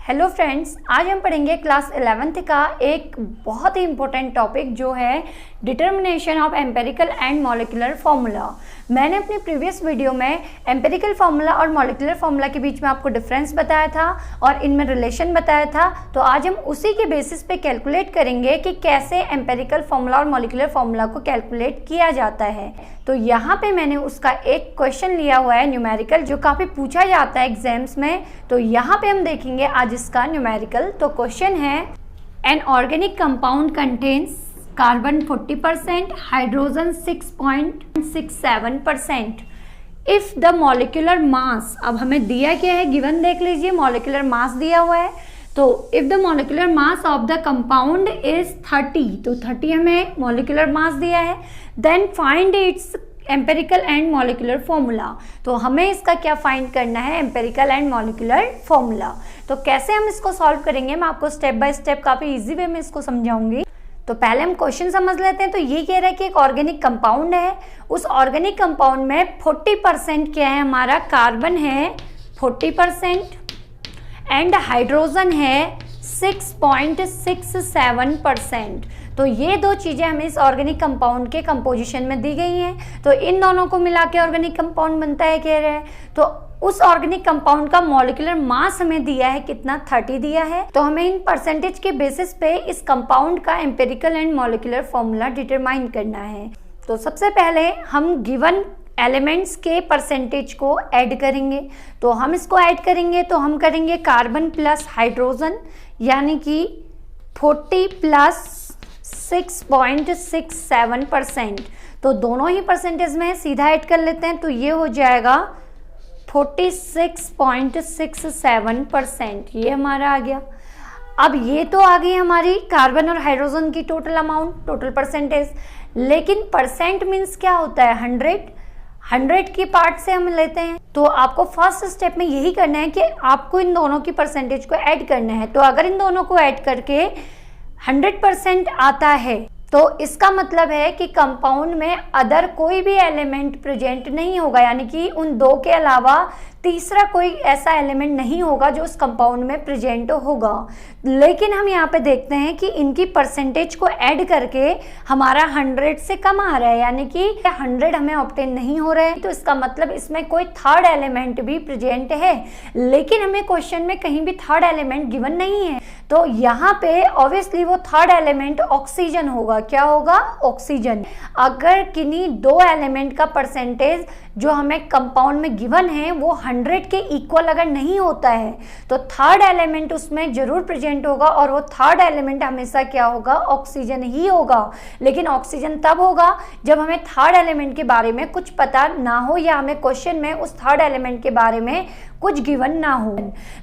Hello friends, आज हम पढ़ेंगे क्लास 11th का एक बहुत ही इम्पोर्टेंट टॉपिक जो है determination of empirical and molecular formula. मैंने अपनी प्रीवियस वीडियो में एम्पेरिकल फार्मूला और मॉलिक्यूलर फार्मूला के बीच में आपको डिफरेंस बताया था और इनमें रिलेशन बताया था। तो आज हम उसी के बेसिस पे कैलकुलेट करेंगे कि कैसे एम्पेरिकल फार्मूला और मॉलिक्यूलर फार्मूला को कैलकुलेट किया जाता है। तो यहाँ पे मैंने उसका एक क्वेश्चन लिया हुआ है न्यूमेरिकल, जो काफ़ी पूछा जाता है एग्जाम्स में। तो यहाँ पे हम देखेंगे आज इसका न्यूमेरिकल। तो क्वेश्चन है, an organic compound contains carbon 40%, hydrogen 6.67%। If the molecular मास, अब हमें दिया क्या है, गिवन देख लीजिए, मॉलिक्यूलर मास दिया हुआ है। तो if the molecular mass of the compound is 30, तो 30 हमें मॉलिक्यूलर मास दिया है। Then find its empirical and molecular formula. तो हमें इसका क्या फाइंड करना है, एम्पेरिकल एंड मॉलिक्यूलर फॉर्मूला। तो कैसे हम इसको सॉल्व करेंगे, मैं आपको स्टेप बाय स्टेप काफी इजी वे में इसको समझाऊंगी। तो पहले हम क्वेश्चन समझ लेते हैं। तो ये कह रहा है कि एक ऑर्गेनिक कंपाउंड है, उस ऑर्गेनिक कंपाउंड में 40% क्या है, हमारा कार्बन है 40% एंड हाइड्रोजन है 6.67%। तो ये दो चीजें हमें इस ऑर्गेनिक कंपाउंड के कंपोजिशन में दी गई हैं। तो इन दोनों को मिला के ऑर्गेनिक कंपाउंड बनता है, कह रहे हैं। तो उस ऑर्गेनिक कंपाउंड का मॉलिक्यूलर मास हमें दिया है कितना, 30 दिया है। तो हमें इन परसेंटेज के बेसिस पे इस कंपाउंड का empirical and molecular formula determine करना है। तो सबसे पहले हम गिवन एलिमेंट्स के परसेंटेज को ऐड करेंगे। तो हम इसको ऐड करेंगे तो हम करेंगे कार्बन प्लस हाइड्रोजन, यानी कि 40 प्लस 6.67%। तो दोनों ही परसेंटेज में सीधा ऐड कर लेते हैं। तो ये हो जाएगा 46.67%, ये हमारा आ गया। अब ये तो आ गई हमारी कार्बन और हाइड्रोजन की टोटल अमाउंट, टोटल परसेंटेज। लेकिन परसेंट मीन्स क्या होता है, 100 की पार्ट से हम लेते हैं। तो आपको फर्स्ट स्टेप में यही करना है कि आपको इन दोनों की परसेंटेज को ऐड करना है। तो अगर इन दोनों को ऐड करके 100% आता है तो इसका मतलब है कि कंपाउंड में अदर कोई भी एलिमेंट प्रेजेंट नहीं होगा, यानी कि उन दो के अलावा तीसरा कोई ऐसा एलिमेंट नहीं होगा जो उस कंपाउंड में प्रेजेंट होगा। लेकिन हम यहाँ पे देखते हैं कि इनकी परसेंटेज को ऐड करके हमारा 100 से कम आ रहा है, यानी कि 100 हमें ऑब्टेन नहीं हो रहा है। तो इसका मतलब इसमें कोई थर्ड एलिमेंट भी प्रेजेंट है, लेकिन हमें क्वेश्चन में कहीं भी थर्ड एलिमेंट गिवन नहीं है। तो यहाँ पे ऑब्वियसली वो थर्ड एलिमेंट ऑक्सीजन होगा। क्या होगा, ऑक्सीजन। अगर किन्हीं दो एलिमेंट का परसेंटेज जो हमें कंपाउंड में गिवन है वो 100 के इक्वल अगर नहीं होता है तो थर्ड एलिमेंट उसमें जरूर प्रेजेंट होगा, और वो थर्ड एलिमेंट हमेशा क्या होगा, ऑक्सीजन ही होगा। लेकिन ऑक्सीजन तब होगा जब हमें थर्ड एलिमेंट के बारे में कुछ पता ना हो, या हमें क्वेश्चन में उस थर्ड एलिमेंट के बारे में कुछ गिवन ना हो।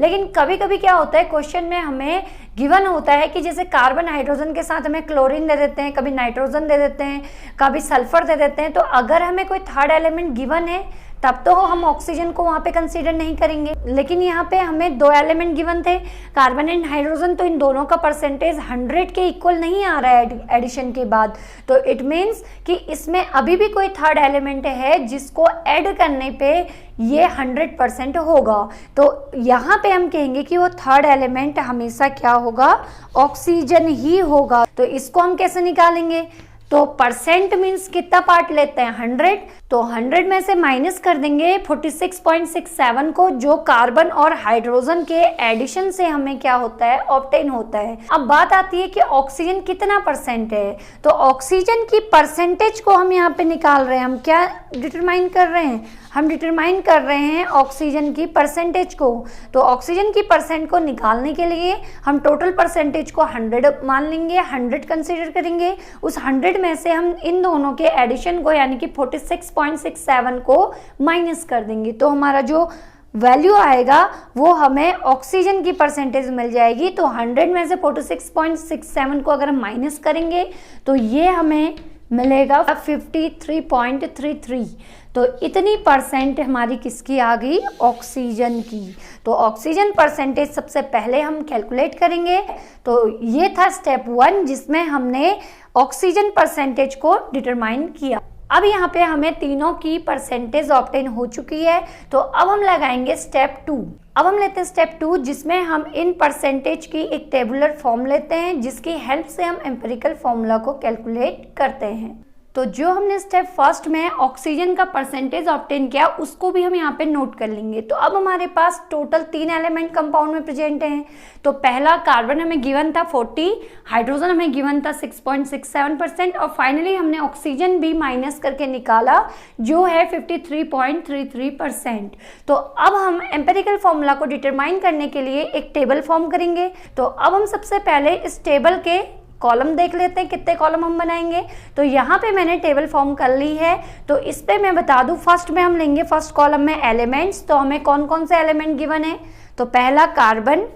लेकिन कभी कभी क्या होता है, क्वेश्चन में हमें गिवन होता है कि जैसे कार्बन हाइड्रोजन के साथ हमें क्लोरीन दे देते हैं, कभी नाइट्रोजन दे देते हैं, कभी सल्फर दे देते हैं। तो अगर हमें कोई थर्ड एलिमेंट गिवन है तब तो हम ऑक्सीजन को वहां पे कंसीडर नहीं करेंगे। लेकिन यहाँ पे हमें दो एलिमेंट गिवन थे, कार्बन एंड हाइड्रोजन, तो इन दोनों का परसेंटेज 100 के इक्वल नहीं आ रहा है एडिशन के बाद। तो इट मीन्स कि इसमें अभी भी कोई थर्ड एलिमेंट है जिसको ऐड करने पे ये 100% होगा। तो यहाँ पे हम कहेंगे कि वो थर्ड एलिमेंट हमेशा क्या होगा, ऑक्सीजन ही होगा। तो इसको हम कैसे निकालेंगे, तो परसेंट मीन्स कितना पार्ट लेते हैं, 100। तो 100 में से माइनस कर देंगे 46.67 को, जो कार्बन और हाइड्रोजन के एडिशन से हमें क्या होता है, ऑब्टेन होता है। अब बात आती है कि ऑक्सीजन कितना परसेंट है। तो ऑक्सीजन की परसेंटेज को हम यहाँ पे निकाल रहे हैं। हम क्या डिटरमाइन कर रहे हैं, हम डिटरमाइन कर रहे हैं ऑक्सीजन की परसेंटेज को। तो ऑक्सीजन की परसेंट को निकालने के लिए हम टोटल परसेंटेज को 100 मान लेंगे, 100 कंसीडर करेंगे। उस 100 में से हम इन दोनों के एडिशन को, यानी कि 46.67 को माइनस कर देंगे। तो हमारा जो वैल्यू आएगा वो हमें ऑक्सीजन की परसेंटेज मिल जाएगी। तो 100 में से 46.67 को अगर हम माइनस करेंगे तो ये हमें मिलेगा 53.33। तो इतनी परसेंट हमारी किसकी आ गई, ऑक्सीजन की। तो ऑक्सीजन परसेंटेज सबसे पहले हम कैलकुलेट करेंगे। तो ये था स्टेप 1 जिसमें हमने ऑक्सीजन परसेंटेज को डिटरमाइन किया। अब यहाँ पे हमें तीनों की परसेंटेज ऑब्टेन हो चुकी है। तो अब हम लगाएंगे स्टेप 2। अब हम लेते हैं स्टेप 2, जिसमें हम इन परसेंटेज की एक टेबुलर फॉर्म लेते हैं, जिसकी हेल्प से हम एम्पिरिकल फॉर्मूला को कैलकुलेट करते हैं। तो जो हमने स्टेप फर्स्ट में ऑक्सीजन का परसेंटेज ऑब्टेन किया, उसको भी हम यहाँ पे नोट कर लेंगे। तो अब हमारे पास टोटल 3 एलिमेंट कंपाउंड में प्रेजेंट हैं। तो पहला कार्बन हमें गिवन था 40, हाइड्रोजन हमें गिवन था 6.67% और फाइनली हमने ऑक्सीजन भी माइनस करके निकाला जो है 53.33%। तो अब हम एम्पिरिकल फॉर्मूला को डिटरमाइन करने के लिए एक टेबल फॉर्म करेंगे। तो अब हम सबसे पहले इस टेबल के कॉलम देख लेते हैं, कितने कॉलम हम बनाएंगे। तो यहाँ पे मैंने टेबल फॉर्म कर ली है। तो इस पे मैं बता दूं, फर्स्ट में हम लेंगे फर्स्ट कॉलम में एलिमेंट्स। तो हमें कौन कौन से एलिमेंट गिवन है, तो पहला कार्बन,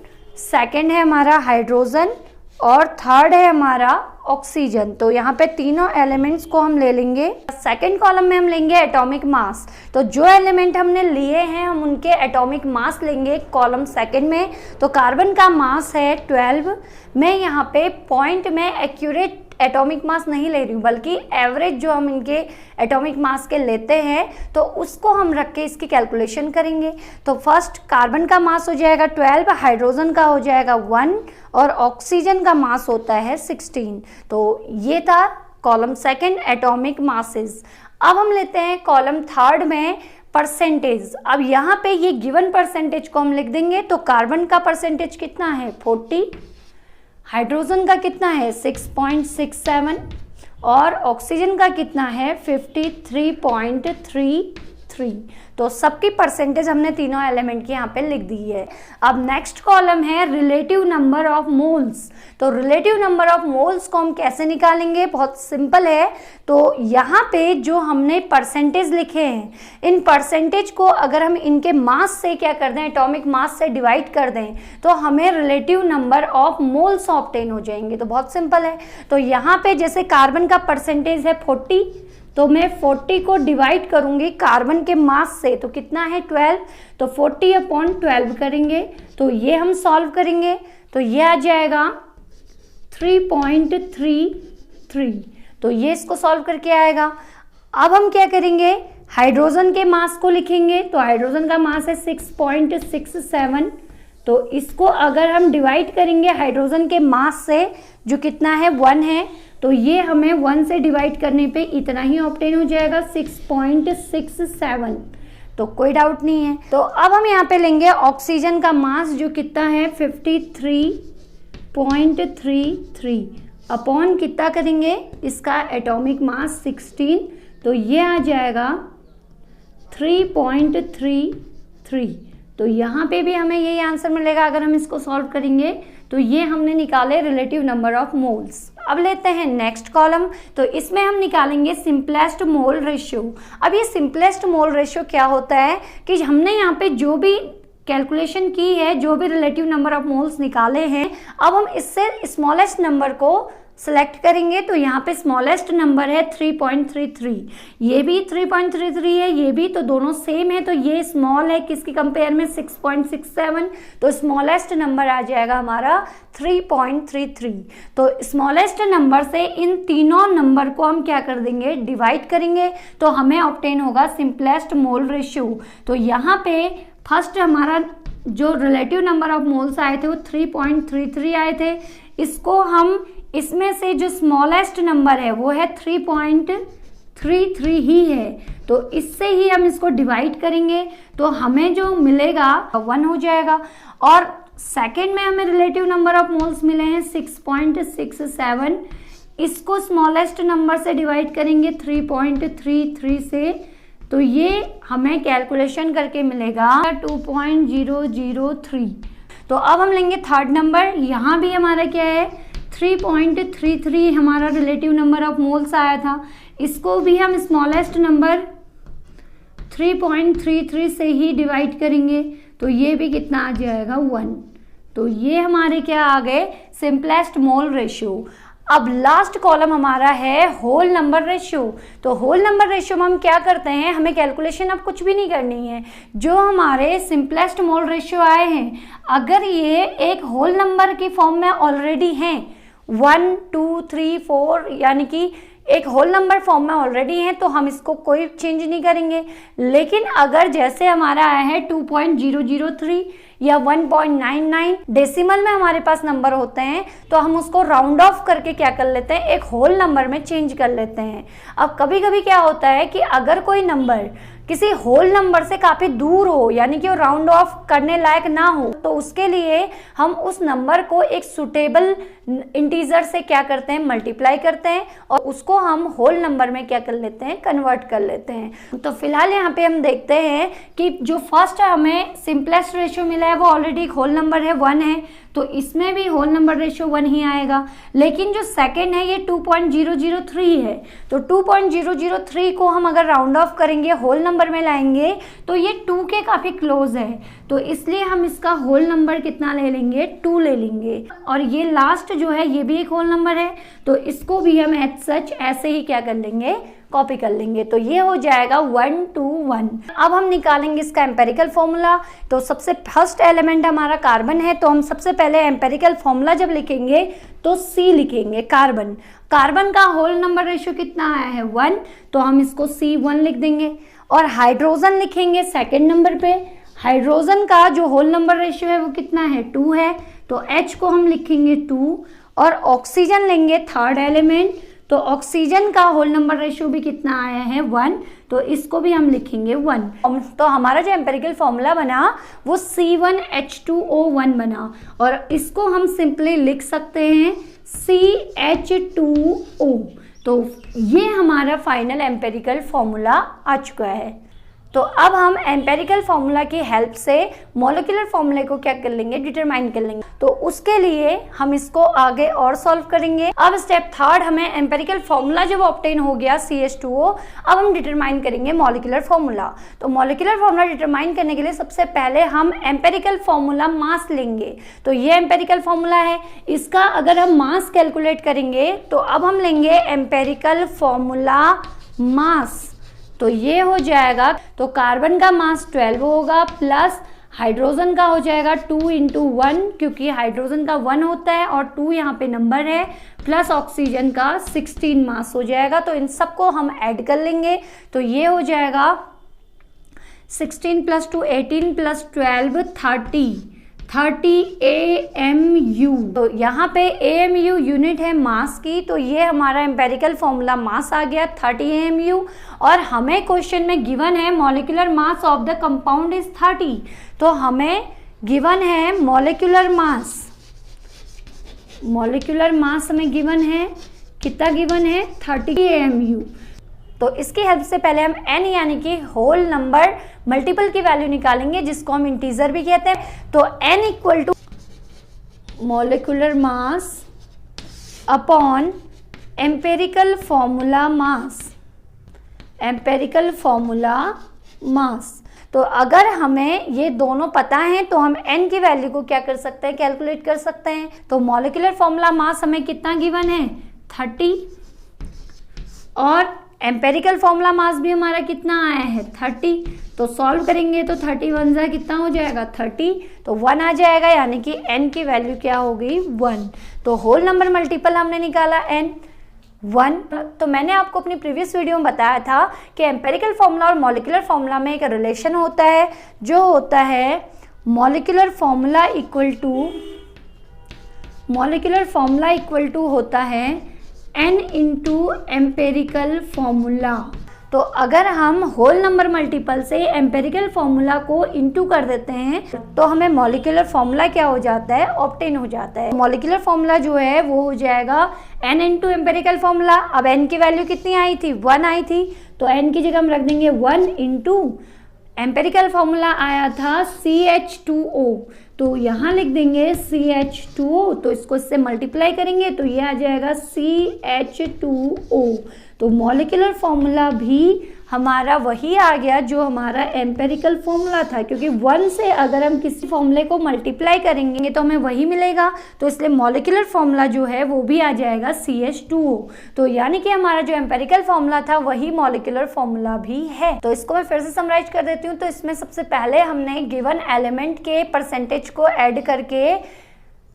सेकंड है हमारा हाइड्रोजन और थर्ड है हमारा ऑक्सीजन। तो यहाँ पे तीनों एलिमेंट्स को हम ले लेंगे। सेकंड कॉलम में हम लेंगे एटॉमिक मास। तो जो एलिमेंट हमने लिए हैं हम उनके एटॉमिक मास लेंगे कॉलम सेकंड में। तो कार्बन का मास है 12। मैं यहाँ पे पॉइंट में एक्यूरेट एटॉमिक मास नहीं ले रही हूँ, बल्कि एवरेज जो हम इनके एटॉमिक मास के लेते हैं तो उसको हम रख के इसकी कैलकुलेशन करेंगे। तो फर्स्ट कार्बन का मास हो जाएगा 12, हाइड्रोजन का हो जाएगा 1 और ऑक्सीजन का मास होता है 16। तो ये था कॉलम सेकंड एटॉमिक मासेस। अब हम लेते हैं कॉलम थर्ड में परसेंटेज। अब यहाँ पे ये गिवन परसेंटेज को हम लिख देंगे। तो कार्बन का परसेंटेज कितना है 40, हाइड्रोजन का कितना है 6.67 और ऑक्सीजन का कितना है 53.33। तो सबकी परसेंटेज हमने तीनों एलिमेंट की यहाँ पे लिख दी है। अब नेक्स्ट कॉलम है रिलेटिव नंबर ऑफ मोल्स। तो रिलेटिव नंबर ऑफ मोल्स को हम कैसे निकालेंगे, बहुत सिंपल है। तो यहाँ पे जो हमने परसेंटेज लिखे हैं, इन परसेंटेज को अगर हम इनके मास से क्या कर दें, एटॉमिक मास से डिवाइड कर दें, तो हमें relative number of moles obtain हो जाएंगे। तो बहुत सिंपल है। तो यहाँ पे जैसे कार्बन का परसेंटेज है 40, तो मैं 40 को डिवाइड करूंगी कार्बन के मास से। तो कितना है 12, तो 40/12 करेंगे। तो ये हम सॉल्व करेंगे तो ये आ जाएगा 3.33। तो ये इसको सॉल्व करके आएगा। अब हम क्या करेंगे, हाइड्रोजन के मास को लिखेंगे। तो हाइड्रोजन का मास है 6.67। तो इसको अगर हम डिवाइड करेंगे हाइड्रोजन के मास से जो कितना है 1 है, तो ये हमें 1 से डिवाइड करने पे इतना ही ऑब्टेन हो जाएगा 6.67। तो कोई डाउट नहीं है। तो अब हम यहाँ पे लेंगे ऑक्सीजन का मास जो कितना है 53.33 अपॉन कितना करेंगे इसका एटॉमिक मास 16। तो ये आ जाएगा 3.33। तो यहाँ पे भी हमें यही आंसर मिलेगा अगर हम इसको सॉल्व करेंगे। तो ये हमने निकाले रिलेटिव नंबर ऑफ मोल्स। अब लेते हैं नेक्स्ट कॉलम। तो इसमें हम निकालेंगे सिंपलेस्ट मोल रेशियो। अब ये सिंपलेस्ट मोल रेशियो क्या होता है कि हमने यहाँ पे जो भी कैलकुलेशन की है, जो भी रिलेटिव नंबर ऑफ मोल्स निकाले हैं, अब हम इससे स्मॉलेस्ट नंबर को सेलेक्ट करेंगे। तो यहाँ पे स्मॉलेस्ट नंबर है 3.33, ये भी 3.33 है, ये भी, तो दोनों सेम है। तो ये स्मॉल है किसकी कंपेयर में 6.67। तो स्मॉलेस्ट नंबर आ जाएगा हमारा 3.33। तो स्मॉलेस्ट नंबर से इन तीनों नंबर को हम क्या कर देंगे, डिवाइड करेंगे। तो हमें ऑब्टेन होगा सिंपलेस्ट मोल रेशियो। तो यहाँ पे फर्स्ट हमारा जो रिलेटिव नंबर ऑफ मोल्स आए थे वो 3.33 आए थे। इसको हम इसमें से जो स्मॉलेस्ट नंबर है वो है 3.33 ही है। तो इससे ही हम इसको डिवाइड करेंगे तो हमें जो मिलेगा 1 हो जाएगा। और सेकंड में हमें रिलेटिव नंबर ऑफ मोल्स मिले हैं 6.67। इसको स्मॉलेस्ट नंबर से डिवाइड करेंगे 3.33 से। तो ये हमें कैलकुलेशन करके मिलेगा 2.003। तो अब हम लेंगे थर्ड नंबर। यहाँ भी हमारा क्या है 3.33 हमारा रिलेटिव नंबर ऑफ मोल्स आया था। इसको भी हम स्मॉलेस्ट नंबर 3.33 से ही डिवाइड करेंगे। तो ये भी कितना आ जाएगा 1। तो ये हमारे क्या आ गए सिंपलेस्ट मोल रेशियो। अब लास्ट कॉलम हमारा है होल नंबर रेशियो। तो होल नंबर रेशियो में हम क्या करते हैं, हमें कैलकुलेशन अब कुछ भी नहीं करनी है। जो हमारे सिंपलेस्ट मोल रेशियो आए हैं, अगर ये एक होल नंबर की फॉर्म में ऑलरेडी हैं 1 2 3 4, यानी कि एक होल नंबर फॉर्म में ऑलरेडी है तो हम इसको कोई चेंज नहीं करेंगे। लेकिन अगर जैसे हमारा आया है 2.003 या 1.99 डेसिमल में हमारे पास नंबर होते हैं तो हम उसको राउंड ऑफ करके क्या कर लेते हैं, एक होल नंबर में चेंज कर लेते हैं। अब कभी कभी क्या होता है कि अगर कोई नंबर किसी होल नंबर से काफी दूर हो, यानी कि वो राउंड ऑफ करने लायक ना हो, तो उसके लिए हम उस नंबर को एक सुटेबल इंटीजर से क्या करते हैं, मल्टीप्लाई करते हैं और उसको हम होल नंबर में क्या कर लेते हैं, कन्वर्ट कर लेते हैं। तो फिलहाल यहाँ पे हम देखते हैं कि जो फर्स्ट हमें सिंपलेस्ट रेशियो मिला है वो ऑलरेडी एक होल नंबर है, 1 है, तो इसमें भी होल नंबर रेशियो 1 ही आएगा। लेकिन जो सेकंड है ये 2.003 है, तो 2.003 को हम अगर राउंड ऑफ करेंगे, होल नंबर में लाएंगे तो ये 2 के काफी क्लोज है, तो इसलिए हम इसका होल नंबर कितना ले लेंगे, 2 ले लेंगे। और ये लास्ट जो है ये भी एक होल नंबर है, तो इसको भी हम एज सच ऐसे ही क्या कर लेंगे, कॉपी कर लेंगे। तो ये हो जाएगा 1 2 1। अब हम निकालेंगे इसका एम्पेरिकल फॉर्मूला। तो सबसे फर्स्ट एलिमेंट हमारा कार्बन है, तो हम सबसे पहले एम्पेरिकल फॉर्मूला जब लिखेंगे तो C लिखेंगे, कार्बन। कार्बन का होल नंबर रेशियो कितना आया है, 1, तो हम इसको C1 लिख देंगे। और हाइड्रोजन लिखेंगे सेकेंड नंबर पे, हाइड्रोजन का जो होल नंबर रेशियो है वो कितना है, 2 है, तो H को हम लिखेंगे 2। और ऑक्सीजन लेंगे थर्ड एलिमेंट, तो ऑक्सीजन का होल नंबर रेशियो भी कितना आया है, 1, तो इसको भी हम लिखेंगे 1। तो हमारा जो एम्पेरिकल फॉर्मूला बना वो C1H2O1 बना, और इसको हम सिंपली लिख सकते हैं CH2O। तो ये हमारा फाइनल एम्पेरिकल फॉर्मूला आ चुका है। तो अब हम एम्पेरिकल फॉर्मूला की हेल्प से मॉलिक्यूलर फॉर्मूले को क्या कर लेंगे, डिटरमाइन कर लेंगे। तो उसके लिए हम इसको आगे और सॉल्व करेंगे। अब स्टेप थर्ड, हमें एम्पेरिकल फॉर्मूला जब ऑब्टेन हो गया CH2O, अब हम डिटरमाइन करेंगे मॉलिक्यूलर फॉर्मूला। तो मॉलिक्यूलर फॉर्मूला डिटरमाइन करने के लिए सबसे पहले हम एम्पेरिकल फॉर्मूला मास लेंगे। तो ये एम्पेरिकल फॉर्मूला है, इसका अगर हम मास कैलकुलेट करेंगे तो अब हम लेंगे एम्पेरिकल फॉर्मूला मास। तो ये हो जाएगा, तो कार्बन का मास 12 होगा, प्लस हाइड्रोजन का हो जाएगा 2 × 1, क्योंकि हाइड्रोजन का 1 होता है और 2 यहाँ पे नंबर है, प्लस ऑक्सीजन का 16 मास हो जाएगा। तो इन सबको हम ऐड कर लेंगे, तो ये हो जाएगा 16 + 2 18 + 12 30 AMU। तो यहाँ पे AMU यूनिट है मास की, तो ये हमारा एम्पेरिकल फॉर्मूला मास आ गया 30 AMU। और हमें क्वेश्चन में गिवन है molecular mass of the compound is 30, तो हमें गिवन है मॉलिक्यूलर मास, मॉलिक्यूलर मास हमें गिवन है, कितना गिवन है, 30 AMU। तो इसकी हेल्प से पहले हम n यानी कि होल नंबर मल्टीपल की वैल्यू निकालेंगे, जिसको हम इंटीजर भी कहते हैं। तो n = molecular mass upon empirical formula mass, empirical formula mass. तो अगर हमें ये दोनों पता है तो हम n की वैल्यू को क्या कर सकते हैं, कैलकुलेट कर सकते हैं। तो मॉलिक्यूलर फॉर्मूला मास हमें कितना गिवन है, 30, और एम्पेरिकल फॉर्मूला मास भी हमारा कितना आया है, 30। तो सॉल्व करेंगे तो 31 जा कितना हो जाएगा, 30, तो 1 आ जाएगा, यानी कि n की वैल्यू क्या हो गई, 1। तो होल नंबर मल्टीपल हमने निकाला n, 1। तो मैंने आपको अपनी प्रीवियस वीडियो में बताया था कि एम्पेरिकल फॉर्मूला और मॉलिक्यूलर फॉर्मूला में एक रिलेशन होता है, जो होता है मॉलिक्यूलर फॉर्मूला इक्वल टू होता है n × एम्पेरिकल फॉर्मूला। तो अगर हम होल नंबर मल्टीपल से एम्पेरिकल फॉर्मूला को इंटू कर देते हैं तो हमें मॉलिक्यूलर फॉर्मूला क्या हो जाता है, ऑब्टेन हो जाता है। मॉलिक्यूलर फॉर्मूला जो है वो हो जाएगा n × एम्पेरिकल फॉर्मूला। अब n की वैल्यू कितनी आई थी, 1 आई थी, तो n की जगह हम रख देंगे 1 × एम्पेरिकल फॉर्मूला आया था CH2O, तो यहाँ लिख देंगे CH2O, तो इसको इससे मल्टीप्लाई करेंगे तो ये आ जाएगा CH2O। तो मॉलिक्यूलर फॉर्मूला भी हमारा वही आ गया जो हमारा एम्पेरिकल फॉर्मूला था, क्योंकि 1 से अगर हम किसी फॉर्मूले को मल्टीप्लाई करेंगे तो हमें वही मिलेगा, तो इसलिए मॉलिक्यूलर फॉर्मूला जो है वो भी आ जाएगा CH2O। तो यानी कि हमारा जो एम्पेरिकल फॉर्मूला था वही मॉलिक्यूलर फॉर्मूला भी है। तो इसको मैं फिर से समराइज कर देती हूँ। तो इसमें सबसे पहले हमने गिवन एलिमेंट के परसेंटेज को ऐड करके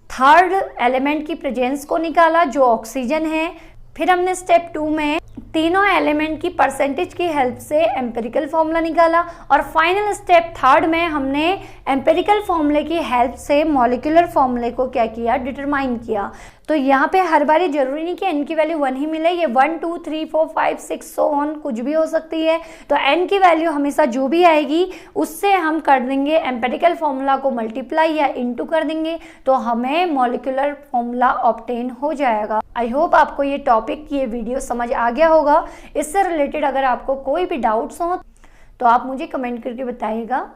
थर्ड एलिमेंट की प्रेजेंस को निकाला जो ऑक्सीजन है। फिर हमने स्टेप 2 में तीनों एलिमेंट की परसेंटेज की हेल्प से एम्पिरिकल फॉर्मूला निकाला और फाइनल स्टेप थर्ड में हमने एम्पिरिकल फॉर्मूले की हेल्प से मॉलिक्यूलर फॉर्मूले को क्या किया, डिटरमाइन किया। तो यहाँ पे हर बारी जरूरी नहीं कि n की वैल्यू 1 ही मिले, ये 1 2 3 4 5 6 सो ऑन कुछ भी हो सकती है। तो n की वैल्यू हमेशा जो भी आएगी उससे हम कर देंगे एम्पिरिकल फॉर्मूला को मल्टीप्लाई या इनटू कर देंगे, तो हमें मॉलिक्यूलर फॉर्मूला ऑब्टेन हो जाएगा। आई होप आपको ये टॉपिक, ये वीडियो समझ आ गया होगा। इससे रिलेटेड अगर आपको कोई भी डाउट्स हो तो आप मुझे कमेंट करके बताइएगा।